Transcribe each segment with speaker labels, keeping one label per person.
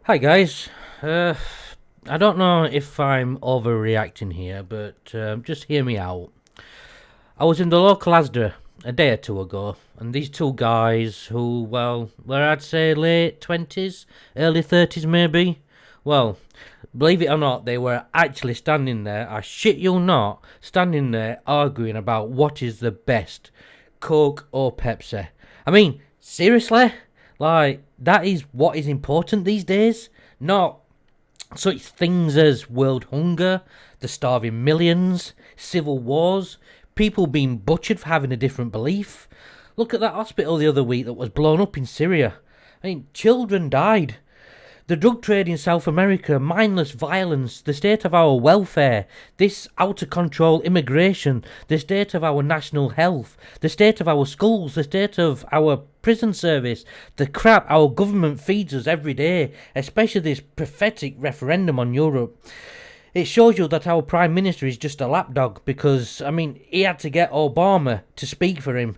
Speaker 1: Hi guys. I don't know if I'm overreacting here, but just hear me out. I was in the local Asda a day or two ago, and these two guys who, well, were I'd say late 20s, early 30s maybe. Well, believe it or not, they were actually standing there, I shit you not, standing there arguing about what is the best, Coke or Pepsi. I mean, seriously? Like, that is what is important these days? Not such things as world hunger, the starving millions, civil wars, people being butchered for having a different belief. Look at that hospital the other week that was blown up in Syria. I mean, children died. The drug trade in South America, mindless violence, the state of our welfare, this out of control immigration, the state of our national health, the state of our schools, the state of our prison service, the crap our government feeds us every day, especially this pathetic referendum on Europe. It shows you that our Prime Minister is just a lapdog because, I mean, he had to get Obama to speak for him.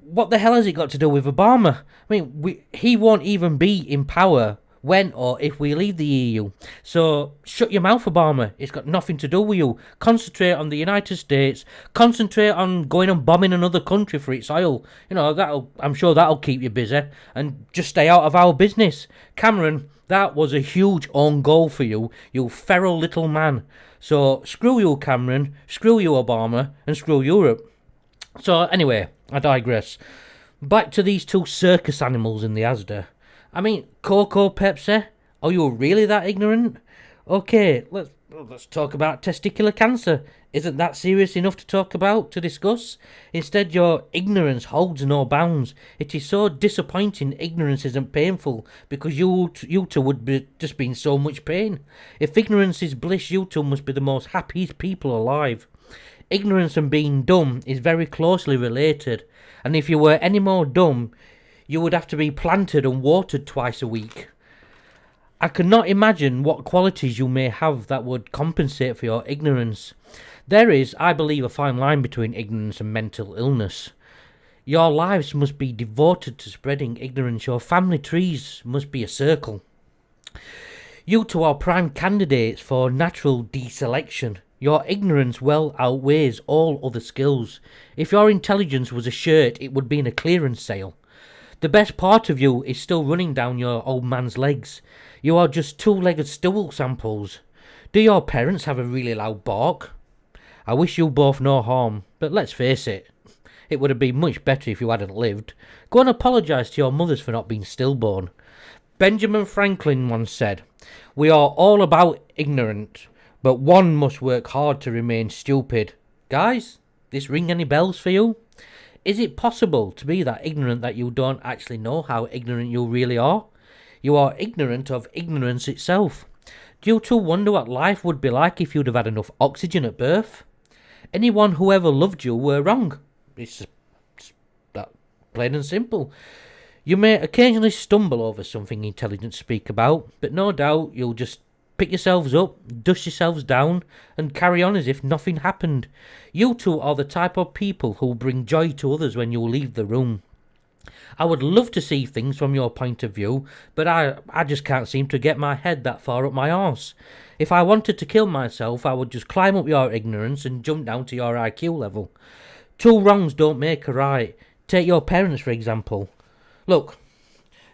Speaker 1: What the hell has it got to do with Obama? I mean, he won't even be in power when or if we leave the EU. So shut your mouth, Obama. It's got nothing to do with you. Concentrate on the United States. Concentrate on going and bombing another country for its oil. You know, I'm sure that'll keep you busy. And just stay out of our business. Cameron, that was a huge own goal for you, you feral little man. So screw you, Cameron. Screw you, Obama. And screw Europe. So anyway, I digress. Back to these two circus animals in the Asda. I mean, Coco Pepsi? Are you really that ignorant? Okay, let's talk about testicular cancer. Isn't that serious enough to talk about, to discuss? Instead, your ignorance holds no bounds. It is so disappointing ignorance isn't painful, because you two would be just be in so much pain. If ignorance is bliss, you two must be the most happiest people alive. Ignorance and being dumb is very closely related, and if you were any more dumb, you would have to be planted and watered twice a week. I cannot imagine what qualities you may have that would compensate for your ignorance. There is, I believe, a fine line between ignorance and mental illness. Your lives must be devoted to spreading ignorance. Your family trees must be a circle. You two are prime candidates for natural deselection. Your ignorance well outweighs all other skills. If your intelligence was a shirt, it would be in a clearance sale. The best part of you is still running down your old man's legs. You are just two-legged stool samples. Do your parents have a really loud bark? I wish you both no harm, but let's face it, it would have been much better if you hadn't lived. Go and apologise to your mothers for not being stillborn. Benjamin Franklin once said, "We are all about ignorant, but one must work hard to remain stupid." Guys, this ring any bells for you? Is it possible to be that ignorant that you don't actually know how ignorant you really are? You are ignorant of ignorance itself. Do you two wonder what life would be like if you'd have had enough oxygen at birth? Anyone who ever loved you were wrong. It's that plain and simple. You may occasionally stumble over something intelligent speak about, but no doubt you'll just pick yourselves up, dust yourselves down, and carry on as if nothing happened. You two are the type of people who bring joy to others when you leave the room. I would love to see things from your point of view, but I just can't seem to get my head that far up my arse. If I wanted to kill myself, I would just climb up your ignorance and jump down to your IQ level. Two wrongs don't make a right. Take your parents, for example. Look,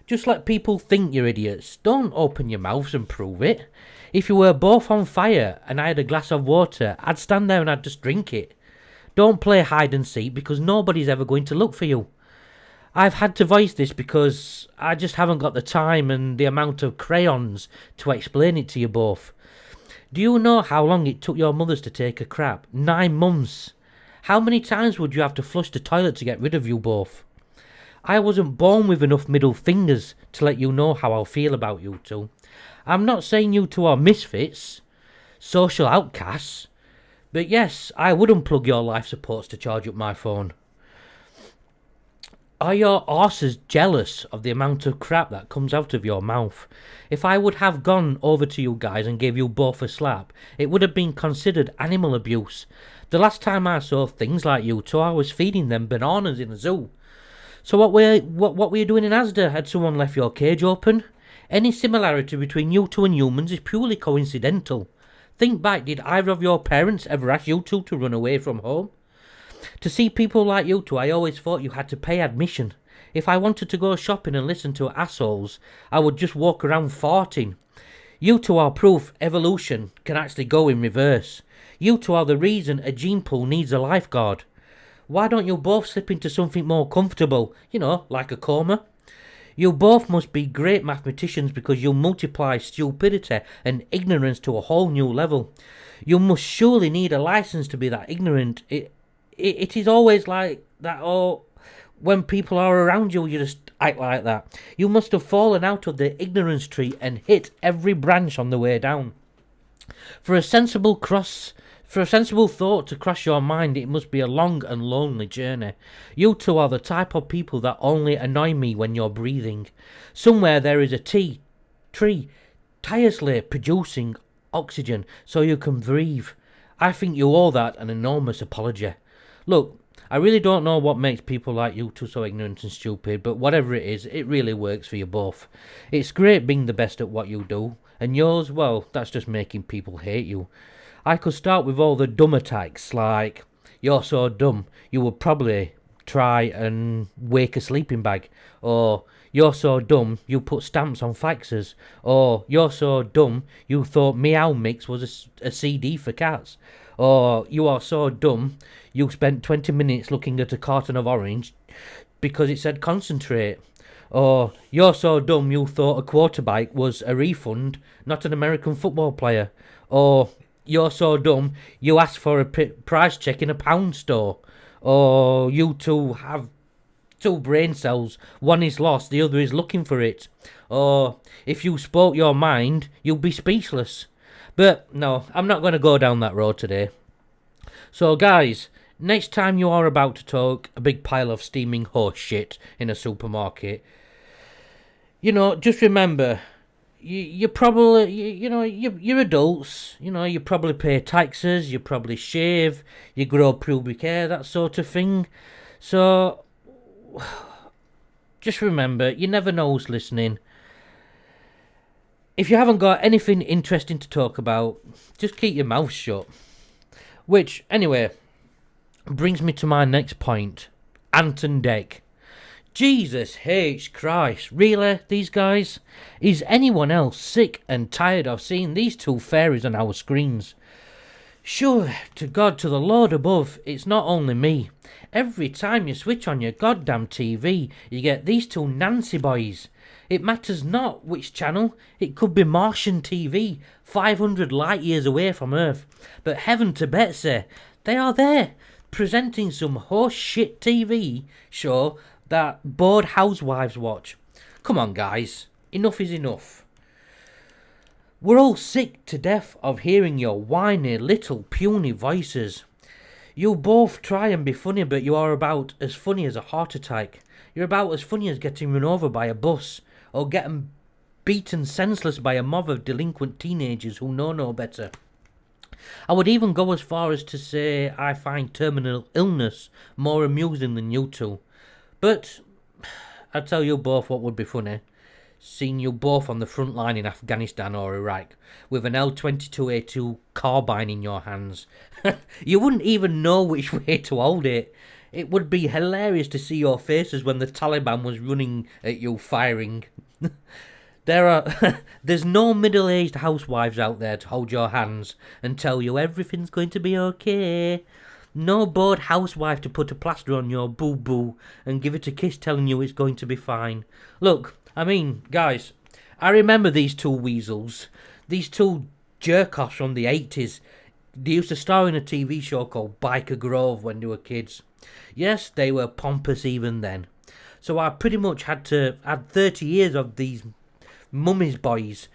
Speaker 1: just let people think you're idiots. Don't open your mouths and prove it. If you were both on fire and I had a glass of water, I'd stand there and I'd just drink it. Don't play hide and seek because nobody's ever going to look for you. I've had to voice this because I just haven't got the time and the amount of crayons to explain it to you both. Do you know how long it took your mothers to take a crap? 9 months. How many times would you have to flush the toilet to get rid of you both? I wasn't born with enough middle fingers to let you know how I feel about you two. I'm not saying you two are misfits, social outcasts, but yes, I would unplug your life supports to charge up my phone. Are your arses jealous of the amount of crap that comes out of your mouth? If I would have gone over to you guys and gave you both a slap, it would have been considered animal abuse. The last time I saw things like you two, I was feeding them bananas in a zoo. So what were you doing in Asda? Had someone left your cage open? Any similarity between you two and humans is purely coincidental. Think back, did either of your parents ever ask you two to run away from home? To see people like you two, I always thought you had to pay admission. If I wanted to go shopping and listen to assholes, I would just walk around farting. You two are proof evolution can actually go in reverse. You two are the reason a gene pool needs a lifeguard. Why don't you both slip into something more comfortable? Like a coma? You both must be great mathematicians because you multiply stupidity and ignorance to a whole new level. You must surely need a license to be that ignorant. It is always like that, when people are around you, you just act like that. You must have fallen out of the ignorance tree and hit every branch on the way down. For a sensible thought to cross your mind, it must be a long and lonely journey. You two are the type of people that only annoy me when you're breathing. Somewhere there is a tree, tirelessly producing oxygen so you can breathe. I think you owe that an enormous apology. Look, I really don't know what makes people like you two so ignorant and stupid, but whatever it is, it really works for you both. It's great being the best at what you do, and yours, well, that's just making people hate you. I could start with all the dumb attacks, like, you're so dumb, you would probably try and wake a sleeping bag, or you're so dumb, you put stamps on faxes, or you're so dumb, you thought Meow Mix was a CD for cats, or you are so dumb, you spent 20 minutes looking at a carton of orange because it said concentrate. Or you're so dumb you thought a quarterback was a refund, not an American football player. Or you're so dumb you asked for a price check in a pound store. Or you two have two brain cells, one is lost, the other is looking for it. Or if you spoke your mind, you'd be speechless. But no, I'm not going to go down that road today. So guys, next time you are about to talk a big pile of steaming horse shit in a supermarket, just remember, you're probably, you're adults, you probably pay taxes, you probably shave, you grow pubic hair, that sort of thing. So, just remember, you never know who's listening. If you haven't got anything interesting to talk about, just keep your mouth shut. Which, anyway, brings me to my next point. Ant and Dec. Jesus H. Christ, really, these guys? Is anyone else sick and tired of seeing these two fairies on our screens? Sure to God, to the Lord above, it's not only me. Every time you switch on your goddamn TV, you get these two Nancy boys. It matters not which channel, it could be Martian TV, 500 light years away from Earth. But heaven to Betsy, they are there, presenting some horse shit TV show that bored housewives watch. Come on guys, enough is enough. We're all sick to death of hearing your whiny little puny voices. You both try and be funny, but you are about as funny as a heart attack. You're about as funny as getting run over by a bus, or getting beaten senseless by a mob of delinquent teenagers who know no better. I would even go as far as to say I find terminal illness more amusing than you two. But I'll tell you both what would be funny. Seeing you both on the front line in Afghanistan or Iraq, with an L22A2 carbine in your hands. You wouldn't even know which way to hold it. It would be hilarious to see your faces when the Taliban was running at you firing. There's no middle-aged housewives out there to hold your hands and tell you everything's going to be okay. No bored housewife to put a plaster on your boo-boo and give it a kiss telling you it's going to be fine. Look, guys, I remember these two weasels, these two jerk-offs from the 80s. They used to star in a TV show called Biker Grove when they were kids. Yes, they were pompous even then. So I pretty much had 30 years of these mummies boys.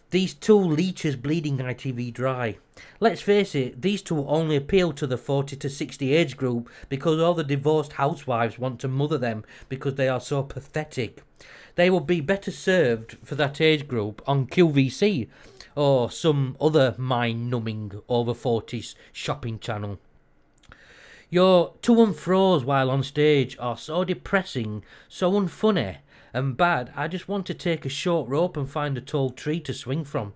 Speaker 1: These two leeches bleeding ITV dry. Let's face it, these two only appeal to the 40 to 60 age group because all the divorced housewives want to mother them because they are so pathetic. They would be better served for that age group on QVC or some other mind-numbing over 40s shopping channel. Your to and fro's while on stage are so depressing, so unfunny, and bad, I just want to take a short rope and find a tall tree to swing from.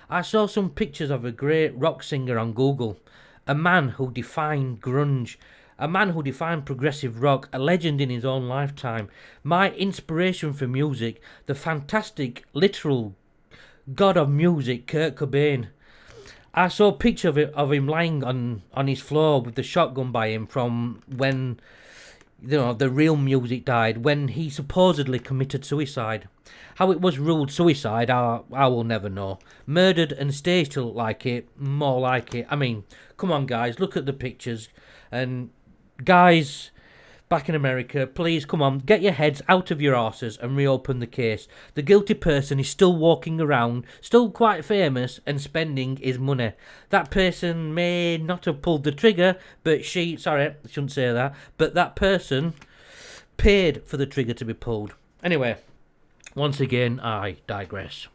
Speaker 1: I saw some pictures of a great rock singer on Google, a man who defined grunge, a man who defined progressive rock, a legend in his own lifetime. My inspiration for music, the fantastic, literal god of music, Kurt Cobain. I saw a picture of him lying on his floor with the shotgun by him from when the real music died, when he supposedly committed suicide. How it was ruled suicide, I will never know. Murdered and staged to look like it, more like it. I mean, come on, guys, look at the pictures. And guys back in America, please, come on, get your heads out of your arses and reopen the case. The guilty person is still walking around, still quite famous, and spending his money. That person may not have pulled the trigger, but sorry, I shouldn't say that, but that person paid for the trigger to be pulled. Anyway, once again, I digress.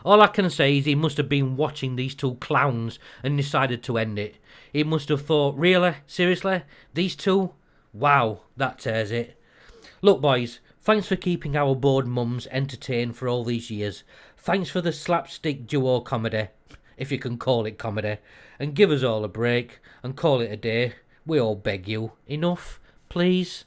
Speaker 1: All I can say is he must have been watching these two clowns and decided to end it. He must have thought, really? Seriously? These two? Wow, that tears it. Look, boys, thanks for keeping our bored mums entertained for all these years. Thanks for the slapstick duo comedy, if you can call it comedy, and give us all a break and call it a day. We all beg you. Enough, please.